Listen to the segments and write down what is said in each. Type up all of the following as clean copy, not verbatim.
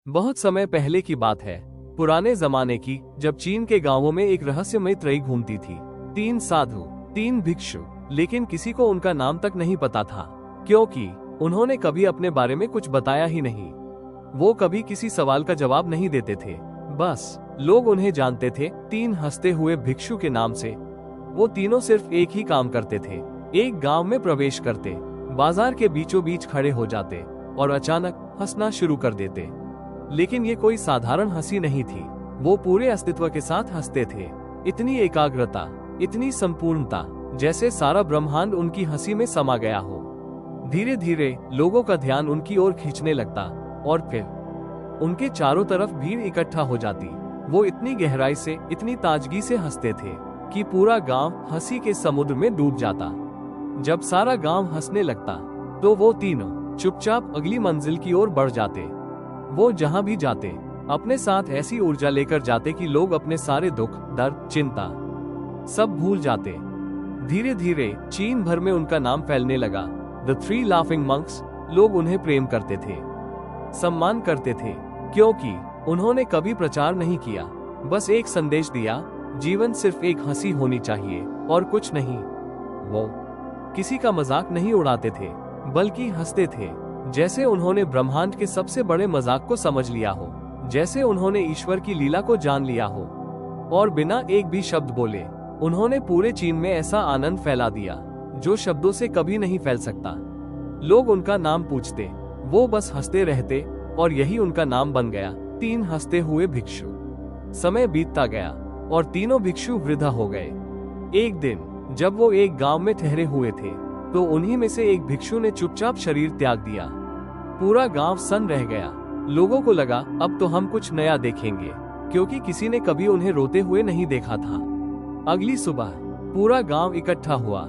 बहुत समय पहले की बात है, पुराने जमाने की, जब चीन के गांवों में एक रहस्यमय त्रयी घूमती थी। 3 साधु, 3 भिक्षु, लेकिन किसी को उनका नाम तक नहीं पता था, क्योंकि उन्होंने कभी अपने बारे में कुछ बताया ही नहीं। वो कभी किसी सवाल का जवाब नहीं देते थे, बस लोग उन्हें जानते थे 3 हंसते हुए भिक्षु के नाम से। वो तीनों सिर्फ एक ही काम करते थे, एक गांव में प्रवेश करते, बाजार के बीचों बीच खड़े हो जाते और अचानक हंसना शुरू कर देते। लेकिन ये कोई साधारण हंसी नहीं थी, वो पूरे अस्तित्व के साथ हंसते थे। इतनी एकाग्रता, इतनी संपूर्णता, जैसे सारा ब्रह्मांड उनकी हंसी में समा गया हो। धीरे धीरे लोगों का ध्यान उनकी ओर खींचने लगता और फिर उनके चारों तरफ भीड़ इकट्ठा हो जाती। वो इतनी गहराई से, इतनी ताजगी से हंसते थे कि पूरा गांव हंसी के समुद्र में डूब जाता। जब सारा गांव हंसने लगता तो वो तीनों चुपचाप अगली मंजिल की ओर बढ़ जाते। वो जहां भी जाते अपने साथ ऐसी ऊर्जा लेकर जाते कि लोग अपने सारे दुख, दर्द, चिंता सब भूल जाते। धीरे धीरे चीन भर में उनका नाम फैलने लगा। The 3 laughing monks. लोग उन्हें प्रेम करते थे, सम्मान करते थे, क्योंकि उन्होंने कभी प्रचार नहीं किया, बस एक संदेश दिया, जीवन सिर्फ एक हंसी होनी चाहिए और कुछ नहीं। वो किसी का मजाक नहीं उड़ाते थे, बल्कि हंसते थे, जैसे उन्होंने ब्रह्मांड के सबसे बड़े मजाक को समझ लिया हो, जैसे उन्होंने ईश्वर की लीला को जान लिया हो। और बिना एक भी शब्द बोले उन्होंने पूरे चीन में ऐसा आनंद फैला दिया जो शब्दों से कभी नहीं फैल सकता। लोग उनका नाम पूछते, वो बस हंसते रहते, और यही उनका नाम बन गया, 3 हंसते हुए भिक्षु। समय बीतता गया और तीनों भिक्षु वृद्ध हो गए। एक दिन जब वो एक गांव में ठहरे हुए थे तो उन्हीं में से एक भिक्षु ने चुपचाप शरीर त्याग दिया। पूरा गांव सन्न रह गया। लोगों को लगा अब तो हम कुछ नया देखेंगे, क्योंकि किसी ने कभी उन्हें रोते हुए नहीं देखा था। अगली सुबह पूरा गांव इकट्ठा हुआ।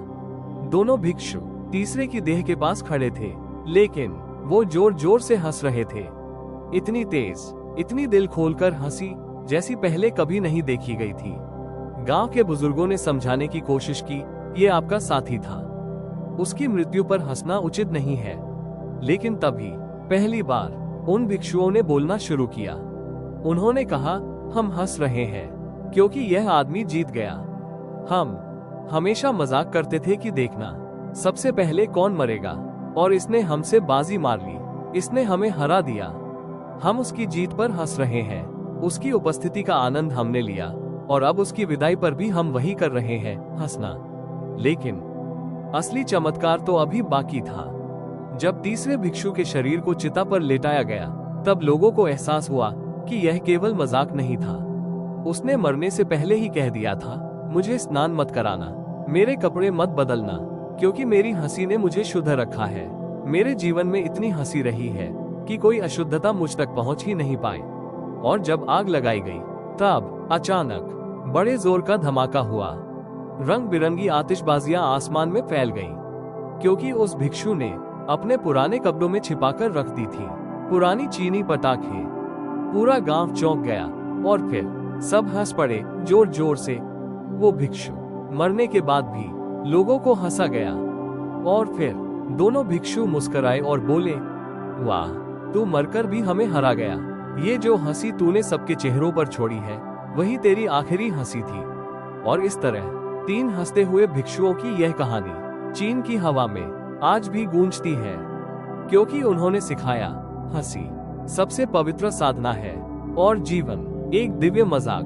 दोनों भिक्षु तीसरे की देह के पास खड़े थे, लेकिन वो जोर जोर से हंस रहे थे। इतनी तेज, इतनी दिल खोलकर हंसी जैसी पहले कभी नहीं देखी गई थी। गांव के बुजुर्गों ने समझाने की कोशिश की, ये आपका साथी था, उसकी मृत्यु पर हंसना उचित नहीं है। लेकिन तभी पहली बार उन भिक्षुओं ने बोलना शुरू किया। उन्होंने कहा, हम हंस रहे हैं क्योंकि यह आदमी जीत गया। हम हमेशा मजाक करते थे कि देखना सबसे पहले कौन मरेगा, और इसने हमसे बाजी मार ली, इसने हमें हरा दिया। हम उसकी जीत पर हंस रहे हैं, उसकी उपस्थिति का आनंद हमने लिया, और अब उसकी विदाई पर भी हम वही कर रहे हैं, हंसना। लेकिन असली चमत्कार तो अभी बाकी था। जब तीसरे भिक्षु के शरीर को चिता पर लेटाया गया, तब लोगों को एहसास हुआ कि यह केवल मजाक नहीं था। उसने मरने से पहले ही कह दिया था, मुझे स्नान मत कराना, मेरे कपड़े मत बदलना, क्योंकि मेरी हंसी ने मुझे शुद्ध रखा है। मेरे जीवन में इतनी हंसी रही है कि कोई अशुद्धता मुझ तक पहुंच ही नहीं पाए। और जब आग लगाई गई, तब अचानक बड़े जोर का धमाका हुआ। रंग बिरंगी आतिशबाजियां आसमान में फैल गईं, क्योंकि उस भिक्षु ने अपने पुराने कपड़ों में छिपाकर रख दी थी पुरानी चीनी पटाखे। पूरा गांव चौंक गया और फिर सब हंस पड़े जोर जोर से। वो भिक्षु मरने के बाद भी लोगों को हंसा गया। और फिर दोनों भिक्षु मुस्कुराए और बोले, वाह, तू मरकर भी हमें हरा गया। ये जो हंसी तूने सबके चेहरों पर छोड़ी है, वही तेरी आखिरी हंसी थी। और इस तरह 3 हंसते हुए भिक्षुओं की यह कहानी चीन की हवा में आज भी गूंजती है, क्योंकि उन्होंने सिखाया, हंसी सबसे पवित्र साधना है और जीवन एक दिव्य मजाक।